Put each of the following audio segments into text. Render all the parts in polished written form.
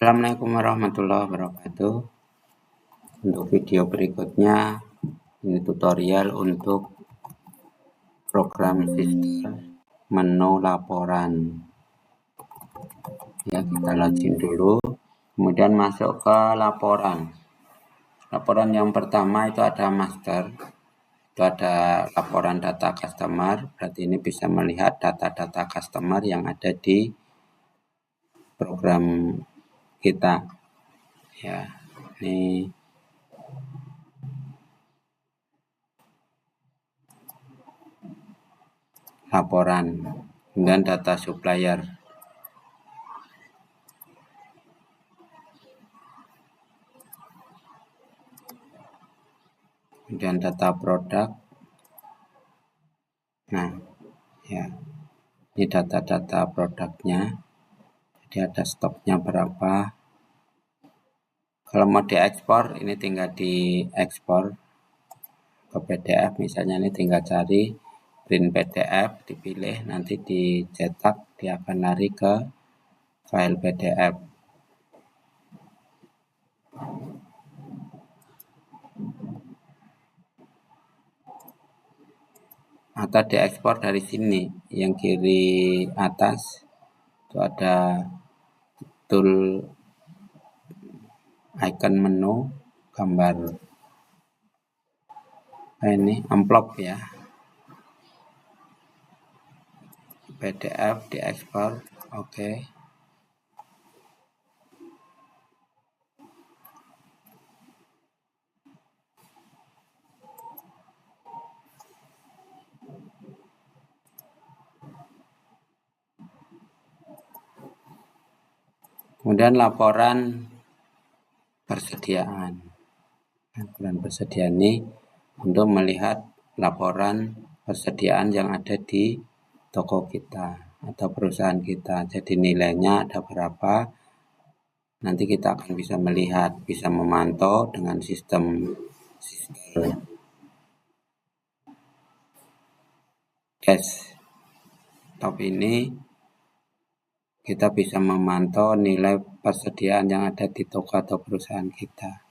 Assalamualaikum warahmatullahi wabarakatuh. Untuk video berikutnya, ini tutorial untuk program sistem menu laporan. Ya, kita login dulu, kemudian masuk ke laporan. Laporan yang pertama itu ada master, itu ada laporan data customer, berarti ini bisa melihat data-data customer yang ada di program kita. Ya, ini laporan, kemudian data supplier, kemudian data produk. Nah, ya, ini data-data produknya, jadi ada stoknya berapa. Kalau mau diekspor, ini tinggal diekspor ke PDF, misalnya ini tinggal cari print PDF, dipilih, nanti dicetak, dia akan lari ke file PDF. Atau diekspor dari sini, yang kiri atas itu ada tool icon menu, gambar ini amplop ya, PDF diekspor. Oke. Kemudian laporan persediaan. Laporan persediaan ini untuk melihat laporan persediaan yang ada di toko kita atau perusahaan kita. Jadi nilainya ada berapa. Nanti kita akan bisa melihat, bisa memantau dengan sistem desktop ini. Kita bisa memantau nilai persediaan yang ada di toko atau perusahaan kita.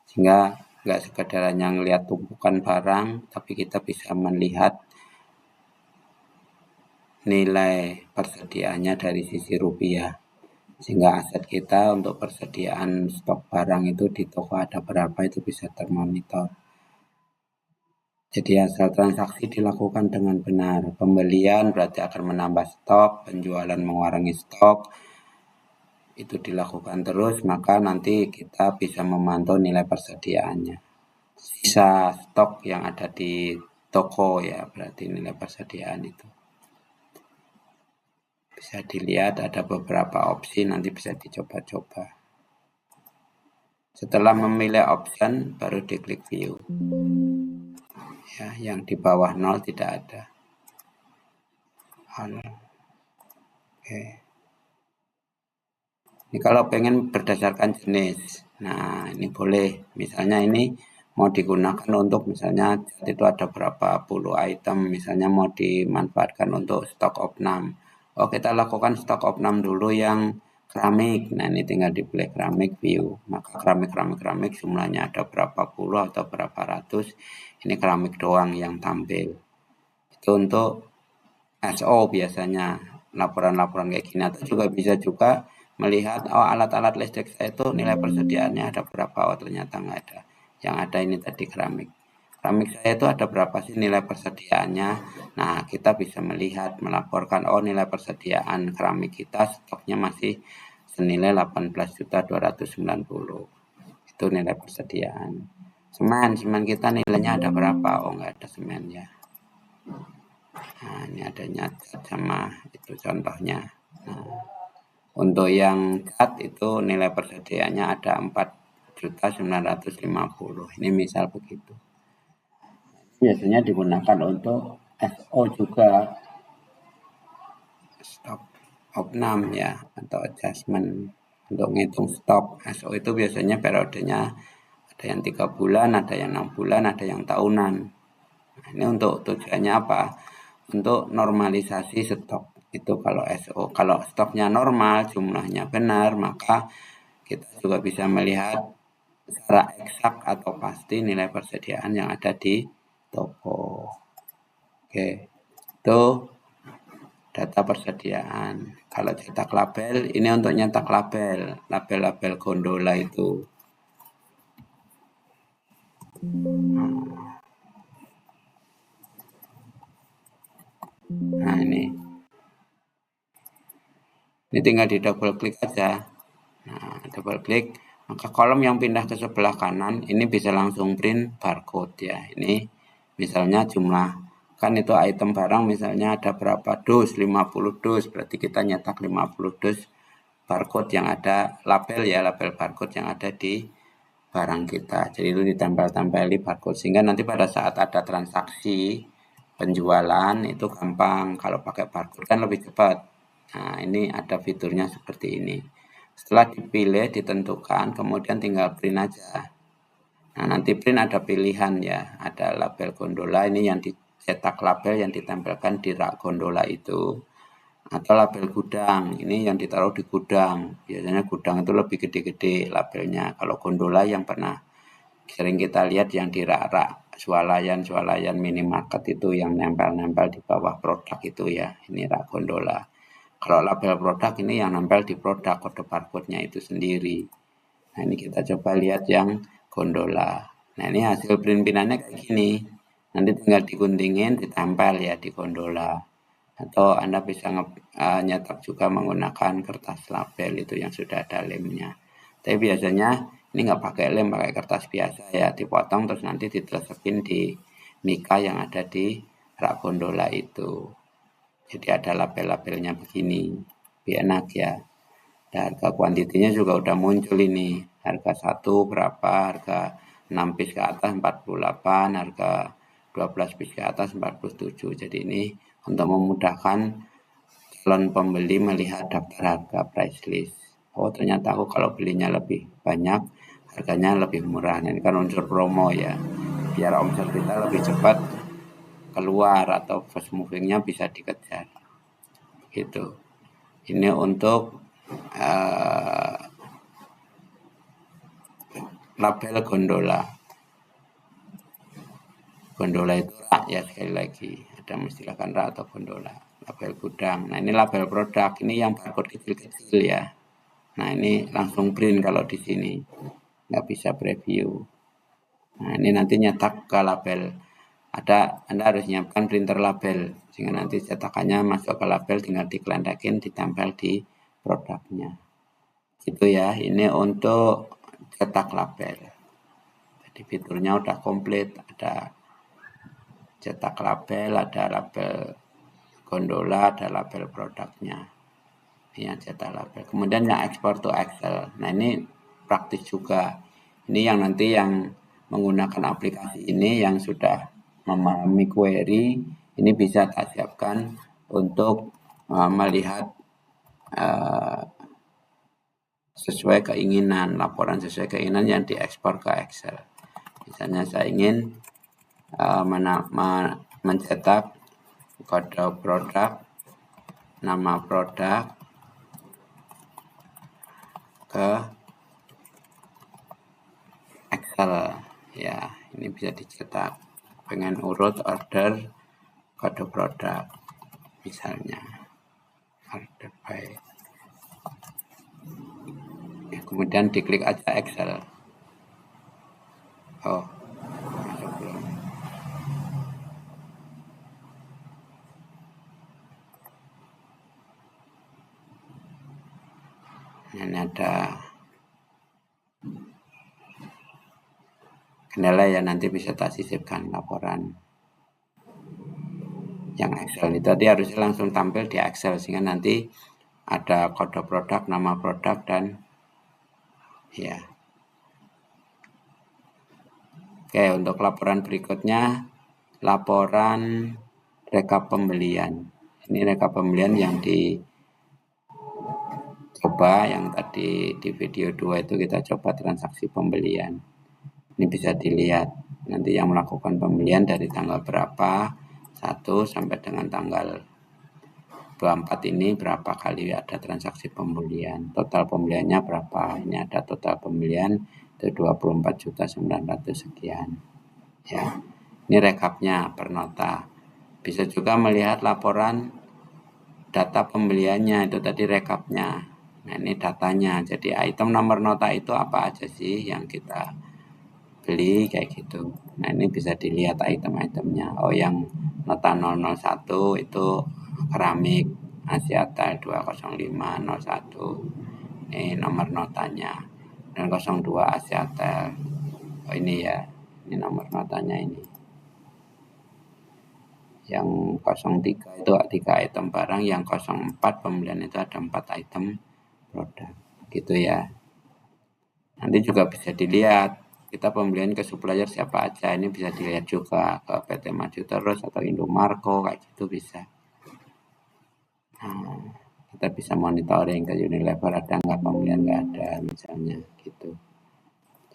Sehingga nggak sekedar hanya ngelihat tumpukan barang, tapi kita bisa melihat nilai persediaannya dari sisi rupiah. Sehingga aset kita untuk persediaan stok barang itu di toko ada berapa, itu bisa termonitor. Jadi asal transaksi dilakukan dengan benar. Pembelian berarti akan menambah stok, penjualan mengurangi stok, itu dilakukan terus, maka nanti kita bisa memantau nilai persediaannya. Sisa stok yang ada di toko ya, berarti nilai persediaan itu. Bisa dilihat ada beberapa opsi, nanti bisa dicoba-coba. Setelah memilih option, baru diklik view. Ya, yang di bawah 0 tidak ada. Oke. Ini kalau pengen berdasarkan jenis, nah ini boleh. Misalnya ini mau digunakan untuk misalnya itu ada berapa puluh item, misalnya mau dimanfaatkan untuk stok opnam. Oh, kita lakukan stok opnam dulu yang keramik. Nah, ini tinggal dipilih keramik view. Maka keramik jumlahnya ada berapa puluh atau berapa ratus. Ini keramik doang yang tampil. Itu untuk SO biasanya, laporan-laporan kayak gini. Atau juga bisa juga melihat, oh alat-alat listrik saya itu nilai persediaannya ada berapa, oh ternyata nggak ada. Yang ada ini tadi keramik. Keramik saya itu ada berapa sih nilai persediaannya. Nah, kita bisa melihat, melaporkan, oh nilai persediaan keramik kita stoknya masih senilai 18.290. Itu nilai persediaan. Semen kita nilainya ada berapa, oh nggak ada semen ya. Nah, ini adanya cat sama itu contohnya. Nah, untuk yang cat itu nilai persediaannya ada 4.950. Ini misal begitu. Biasanya digunakan untuk SO juga, stok opnam ya, atau adjustment untuk ngitung stok. SO itu biasanya periodenya ada yang 3 bulan, ada yang 6 bulan, ada yang tahunan. Nah, ini untuk tujuannya apa? Untuk normalisasi stok. Itu kalau SO. Kalau stoknya normal, jumlahnya benar, maka kita juga bisa melihat secara eksak atau pasti nilai persediaan yang ada di toko. Oke, itu data persediaan. Kalau cetak label, ini untuk nyetak label gondola itu. Nah, ini tinggal di double klik aja. Nah, double klik, maka kolom yang pindah ke sebelah kanan ini bisa langsung print barcode ya. Ini misalnya jumlah, kan itu item barang misalnya ada berapa dus, 50 dus, berarti kita nyetak 50 dus barcode yang ada label ya, label barcode yang ada di barang kita. Jadi itu ditempel-tempeli barcode sehingga nanti pada saat ada transaksi penjualan itu gampang. Kalau pakai barcode kan lebih cepat. Nah, ini ada fiturnya seperti ini. Setelah dipilih, ditentukan, kemudian tinggal print aja. Nah, nanti print ada pilihan ya, ada label gondola, ini yang dicetak label yang ditempelkan di rak gondola itu. Atau label gudang, ini yang ditaruh di gudang. Biasanya gudang itu lebih gede-gede labelnya. Kalau gondola yang pernah sering kita lihat yang di rak-rak swalayan minimarket itu yang nempel-nempel di bawah produk itu ya, ini rak gondola. Kalau label produk ini yang nempel di produk, kode barcode-nya itu sendiri. Nah, ini kita coba lihat yang gondola. Nah, ini hasil print-printannya kayak gini. Nanti tinggal diguntingin, ditempel ya di gondola. Atau Anda bisa nyetak juga menggunakan kertas label itu yang sudah ada lemnya. Tapi biasanya ini nggak pakai lem, pakai kertas biasa ya, dipotong terus nanti ditelesekin di mika yang ada di rak gondola itu. Jadi ada label-labelnya begini, biar enak ya. Dan harga kuantitinya juga udah muncul ini. Harga 1 berapa, harga 6 piece ke atas 48, harga 12 piece ke atas 47. Jadi ini untuk memudahkan calon pembeli melihat daftar harga price list. Oh, ternyata aku kalau belinya lebih banyak, harganya lebih murah. Nah, ini kan unsur promo ya. Biar omset kita lebih cepat keluar atau fast movingnya bisa dikejar. Gitu. Ini untuk label gondola. Gondola itu rak ya, sekali lagi. Ada mengistilahkan rak atau gondola. Label gudang. Nah, ini label produk. Ini yang barcode kecil-kecil ya. Nah, ini langsung print kalau di sini. Nggak bisa preview. Nah, ini nanti nyetak ke label. Anda harus nyiapkan printer label. Sehingga nanti cetakannya masuk ke label, tinggal dikelendekin, ditempel di produknya. Gitu ya. Ini untuk cetak label. Jadi fiturnya udah komplit. Ada cetak label, ada label gondola, ada label produknya. Ini yang cetak label. Kemudian yang ekspor to Excel. Nah, ini praktis juga. Ini yang nanti yang menggunakan aplikasi ini yang sudah memahami query, ini bisa tak siapkan untuk melihat sesuai keinginan, laporan sesuai keinginan yang diekspor ke Excel. Misalnya saya ingin mencetak kode produk, nama produk ke Excel ya, ini bisa dicetak. Pengen urut order kode produk misalnya order by ya, kemudian diklik aja Excel. Oh, masuk belum. Ini ada kendala ya, nanti bisa tak sisipkan laporan yang Excel itu tadi harusnya langsung tampil di Excel sehingga nanti ada kode produk, nama produk dan ya. Oke, untuk laporan berikutnya laporan rekap pembelian. Ini rekap pembelian yang dicoba, yang tadi di video 2 itu kita coba transaksi pembelian. Ini bisa dilihat nanti yang melakukan pembelian dari tanggal berapa 1 sampai dengan tanggal 24 ini berapa kali ada transaksi pembelian, total pembeliannya berapa, ini ada total pembelian itu 24.900.000 sekian ya. Ini rekapnya per nota. Bisa juga melihat laporan data pembeliannya, itu tadi rekapnya. Nah ini datanya, jadi item nomor nota itu apa aja sih yang kita beli kayak gitu. Nah ini bisa dilihat item-itemnya. Oh yang nota 001 itu keramik Asia-Tile 20501, ini nomor notanya. Dan 02 Asia-Tile, oh ini ya, ini nomor notanya ini. Yang 03 itu 3 item barang, yang 04 pembelian itu ada 4 item produk gitu ya. Nanti juga bisa dilihat kita pembelian ke supplier siapa aja, ini bisa dilihat juga ke PT Maju Terus atau Indomarko kayak gitu bisa. Nah, kita bisa monitoring ke Unilever ada nggak pembelian, nggak ada misalnya gitu.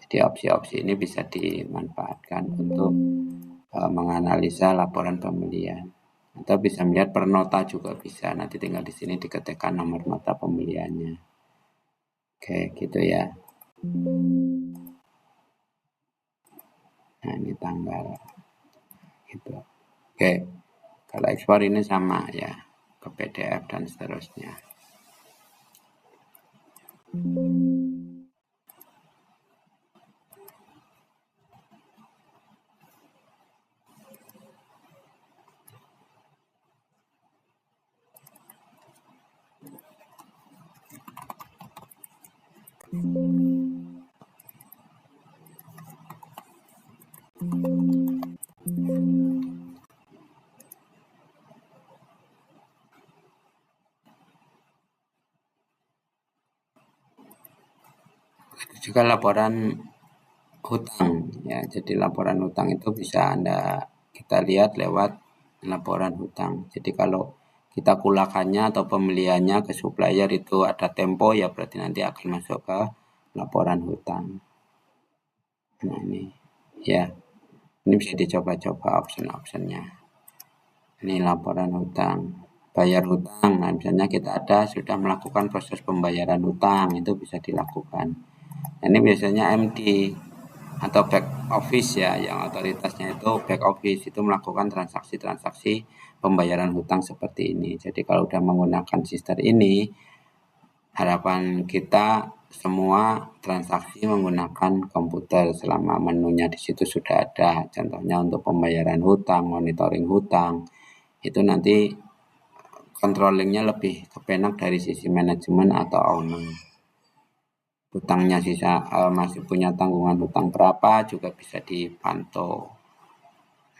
Jadi opsi-opsi ini bisa dimanfaatkan untuk menganalisa laporan pembelian. Atau bisa melihat per nota juga bisa. Nanti tinggal di sini diketikkan nomor nota pembeliannya. Oke, gitu ya. Nah, ini tanggal. Gitu. Oke. Kalau ekspor ini sama ya, ke PDF dan seterusnya. Juga laporan hutang ya, jadi laporan hutang itu bisa kita lihat lewat laporan hutang. Jadi kalau kita kulakannya atau pembeliannya ke supplier itu ada tempo ya, berarti nanti akan masuk ke laporan hutang. Nah ini ya, ini bisa dicoba-coba option-optionnya. Ini laporan hutang, bayar hutang. Nah misalnya kita sudah melakukan proses pembayaran hutang, itu bisa dilakukan. Nah, ini biasanya MD atau back office ya, yang otoritasnya itu back office itu melakukan transaksi-transaksi pembayaran hutang seperti ini. Jadi kalau udah menggunakan sistem ini, harapan kita semua transaksi menggunakan komputer selama menunya di situ sudah ada. Contohnya untuk pembayaran hutang, monitoring hutang, itu nanti controllingnya lebih kepenak dari sisi manajemen atau owner. Hutangnya masih punya tanggungan hutang berapa juga bisa dipantau.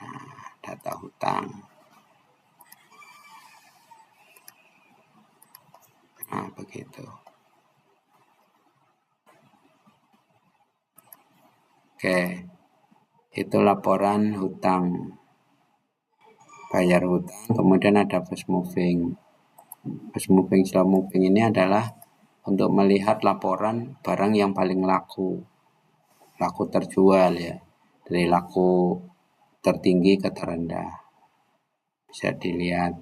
Nah, data hutang. Nah, begitu. Oke. Itu laporan hutang. Bayar hutang, kemudian ada fast moving. Fast moving, slow moving ini adalah untuk melihat laporan barang yang paling laku terjual ya, dari laku tertinggi ke terendah, bisa dilihat.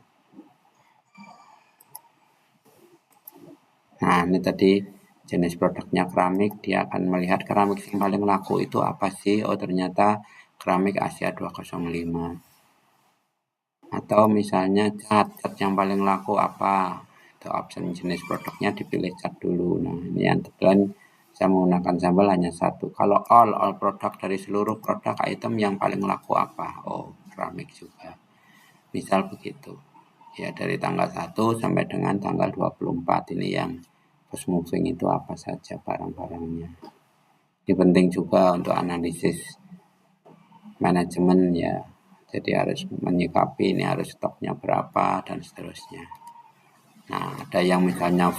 Nah ini tadi jenis produknya keramik, dia akan melihat keramik yang paling laku itu apa sih, oh ternyata keramik Asia 205. Atau misalnya cat yang paling laku apa, itu option jenis produknya dipilih cat dulu. Nah ini yang kebetulan saya menggunakan sampel hanya satu. Kalau all produk dari seluruh produk item yang paling laku apa, oh keramik juga, misal begitu ya. Dari tanggal 1 sampai dengan tanggal 24 ini yang fast moving itu apa saja barang-barangnya. Ini penting juga untuk analisis manajemen ya. Jadi harus menyikapi ini harus stoknya berapa dan seterusnya. Nah, ada yang misalnya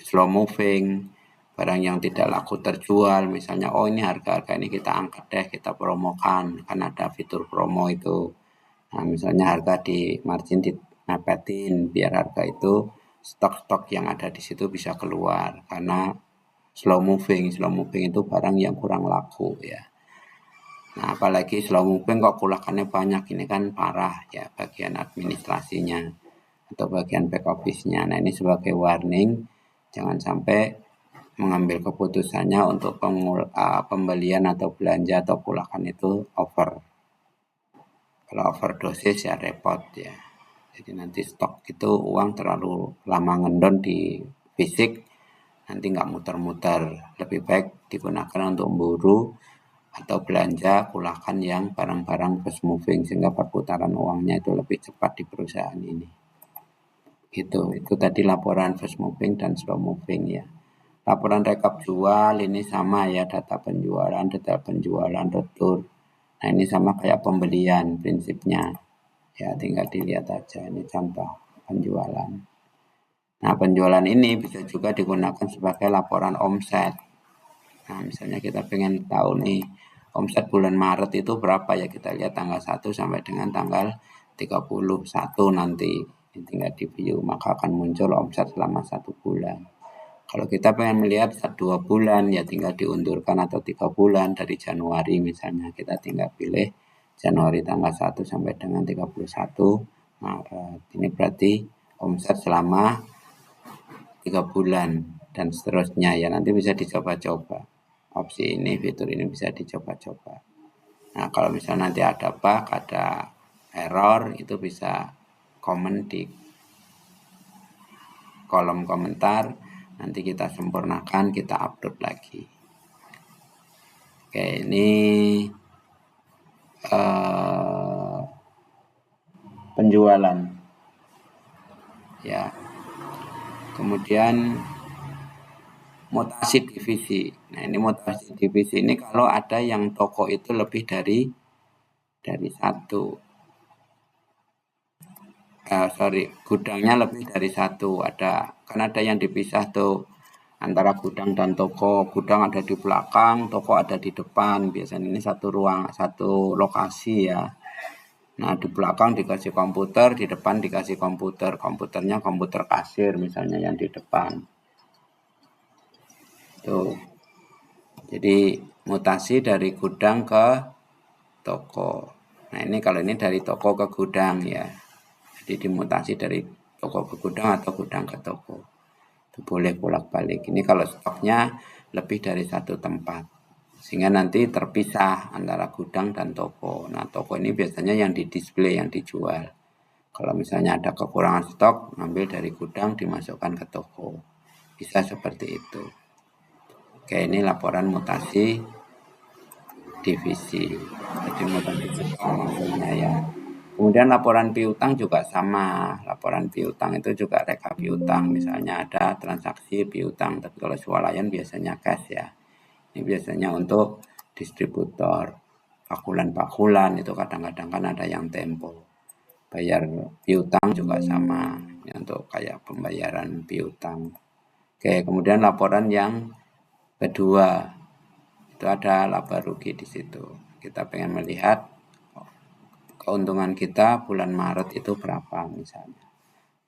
slow moving, barang yang tidak laku terjual, misalnya oh ini harga-harga ini kita angkat deh, kita promokan, kan ada fitur promo itu. Nah, misalnya harga di margin dinapetin biar harga itu stok-stok yang ada di situ bisa keluar, karena slow moving itu barang yang kurang laku ya. Nah, apalagi slow moving kok kulakannya banyak, ini kan parah ya bagian administrasinya. atau bagian back office-nya. Nah, ini sebagai warning, jangan sampai mengambil keputusannya untuk pembelian atau belanja atau pulakan itu over. Kalau overdosis ya repot ya. Jadi nanti stok itu uang terlalu lama ngendon di fisik, nanti nggak muter-muter. Lebih baik digunakan untuk memburu atau belanja kulakan yang barang-barang fast moving sehingga perputaran uangnya itu lebih cepat di perusahaan ini. Itu tadi laporan fast moving dan slow moving ya. Laporan rekap jual ini sama ya, data penjualan, retur. Nah, ini sama kayak pembelian prinsipnya. Ya, tinggal dilihat aja. Ini contoh penjualan. Nah, penjualan ini bisa juga digunakan sebagai laporan omset. Nah, misalnya kita pengen tahu nih, omset bulan Maret itu berapa ya, kita lihat tanggal 1 sampai dengan tanggal 31 nanti. Ini tinggal di view, maka akan muncul omset selama 1 bulan. Kalau kita pengen melihat 2 bulan, ya tinggal diundurkan atau 3 bulan dari Januari misalnya. Kita tinggal pilih Januari tanggal 1 sampai dengan 31 Maret. Ini berarti omset selama 3 bulan dan seterusnya ya. Nanti bisa dicoba-coba. Opsi ini, fitur ini bisa dicoba-coba. Nah, kalau misalnya nanti ada bug, ada error, itu bisa komen di kolom komentar. Nanti kita sempurnakan, kita upload lagi. Oke, ini penjualan ya. Kemudian mutasi divisi. Nah, ini mutasi divisi ini kalau ada yang toko itu lebih dari satu. Gudangnya lebih dari satu. Kan ada yang dipisah tuh antara gudang dan toko. Gudang ada di belakang, toko ada di depan. Biasanya ini satu lokasi ya. Nah, di belakang dikasih komputer, di depan dikasih komputer. Komputernya komputer kasir misalnya yang di depan. Tuh. Jadi mutasi dari gudang ke toko. Nah, ini kalau ini dari toko ke gudang ya. Jadi dimutasi dari toko ke gudang atau gudang ke toko. Itu boleh bolak-balik. Ini kalau stoknya lebih dari satu tempat. Sehingga nanti terpisah antara gudang dan toko. Nah, toko ini biasanya yang di display, yang dijual. Kalau misalnya ada kekurangan stok, ngambil dari gudang dimasukkan ke toko. Bisa seperti itu. Oke, ini laporan mutasi divisi. Jadi mutasi stok maksudnya ya. Kemudian laporan piutang juga sama. Laporan piutang itu juga rekap piutang. Misalnya ada transaksi piutang, tapi kalau swalayan biasanya cash ya. Ini biasanya untuk distributor. Pakulan itu kadang-kadang kan ada yang tempo. Bayar piutang juga sama. Ini untuk kayak pembayaran piutang. Oke, kemudian laporan yang kedua itu ada laba rugi di situ. Kita pengen melihat keuntungan kita bulan Maret itu berapa misalnya.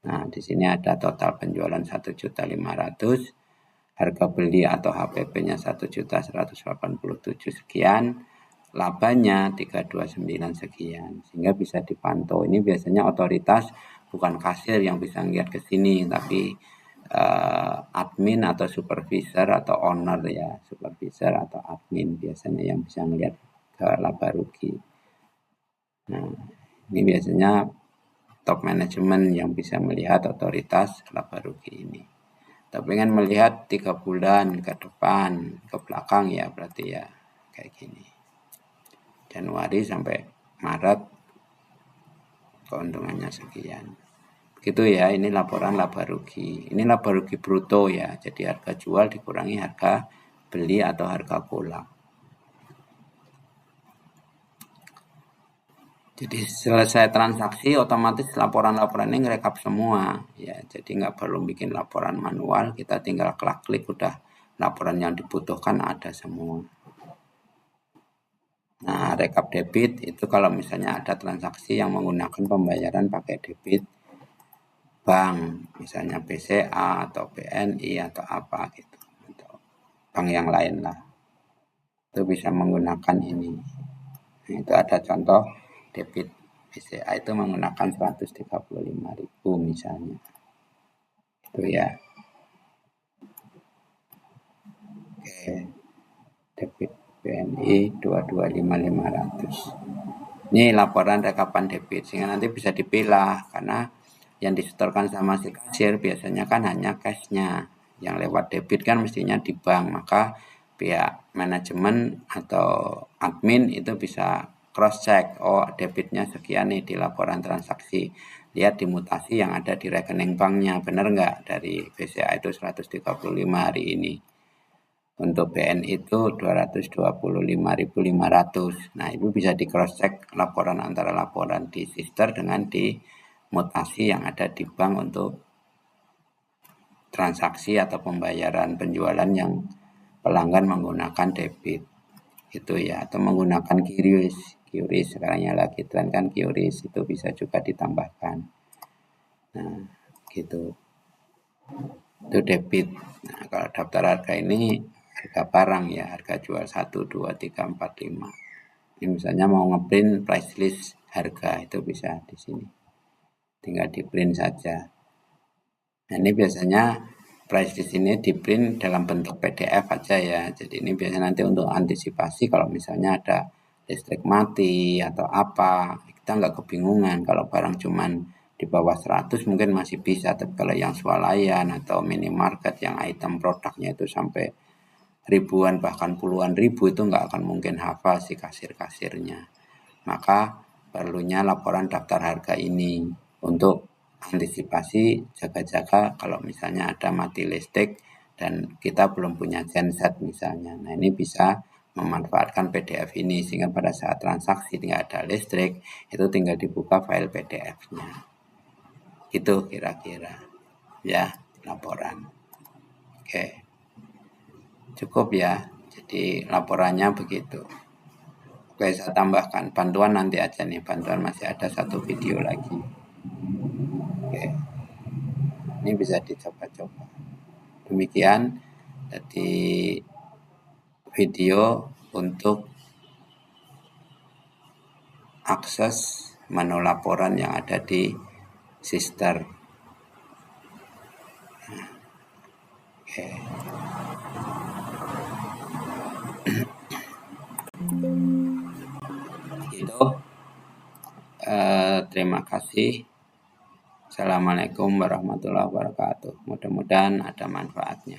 Nah, di sini ada total penjualan 1.500.000, harga beli atau HPP-nya 1.187 sekian, labanya 329 sekian. Sehingga bisa dipantau. Ini biasanya otoritas bukan kasir yang bisa ngeliat ke sini, tapi admin atau supervisor atau owner ya, supervisor atau admin biasanya yang bisa ngeliat ke laba rugi. Nah, ini biasanya top manajemen yang bisa melihat otoritas laba rugi ini. Tapi ingin melihat 3 bulan ke depan, ke belakang ya berarti ya kayak gini. Januari sampai Maret keuntungannya sekian. Begitu ya, ini laporan laba rugi. Ini laba rugi bruto ya, jadi harga jual dikurangi harga beli atau harga kolak. Jadi selesai transaksi otomatis laporan-laporan ini ngerekap semua ya. Jadi nggak perlu bikin laporan manual, kita tinggal klik udah laporan yang dibutuhkan ada semua. Nah, rekap debit itu kalau misalnya ada transaksi yang menggunakan pembayaran pakai debit bank, misalnya BCA atau BNI atau apa gitu, atau bank yang lain lah. Itu bisa menggunakan ini. Nah, itu ada contoh debit BCA itu menggunakan 135.000 misalnya. Itu ya. Oke. Debit BNI 225.500. Ini laporan rekapan debit sehingga nanti bisa dipilah karena yang disetorkan sama si kasir biasanya kan hanya cashnya. Yang lewat debit kan mestinya di bank, maka pihak manajemen atau admin itu bisa cross check, oh debitnya sekian nih di laporan transaksi, lihat di mutasi yang ada di rekening banknya, benar nggak dari BCA itu 135 hari ini. Untuk BNI itu 225.500. Nah, itu bisa di cross check laporan antara laporan di sister dengan di mutasi yang ada di bank untuk transaksi atau pembayaran penjualan yang pelanggan menggunakan debit. Itu ya, atau menggunakan QRIS sekarang yang lagi tren kan QRIS, itu bisa juga ditambahkan. Nah, gitu. Itu debit. Nah, kalau daftar harga ini harga barang ya, harga jual 1, 2, 3, 4, 5. Ini misalnya mau ngeprint price list harga, itu bisa di sini. Tinggal di print saja. Nah, ini biasanya price list ini di print dalam bentuk PDF aja ya. Jadi ini biasanya nanti untuk antisipasi kalau misalnya ada listrik mati atau apa, kita nggak kebingungan. Kalau barang cuman di bawah 100 mungkin masih bisa, tapi kalau yang swalayan atau minimarket yang item produknya itu sampai ribuan bahkan puluhan ribu, itu nggak akan mungkin hafal si kasir-kasirnya. Maka perlunya laporan daftar harga ini untuk antisipasi jaga-jaga kalau misalnya ada mati listrik dan kita belum punya genset misalnya. Nah, ini bisa memanfaatkan PDF ini sehingga pada saat transaksi tinggal ada listrik, itu tinggal dibuka file PDF-nya. Itu kira-kira ya laporan. Oke. Cukup ya. Jadi laporannya begitu. Oke, saya tambahkan bantuan nanti aja nih. Bantuan masih ada satu video lagi. Oke. Ini bisa dicoba-coba. Demikian jadi video untuk akses menu laporan yang ada di sister. Oke. Itu terima kasih. Assalamualaikum warahmatullahi wabarakatuh. Mudah-mudahan ada manfaatnya.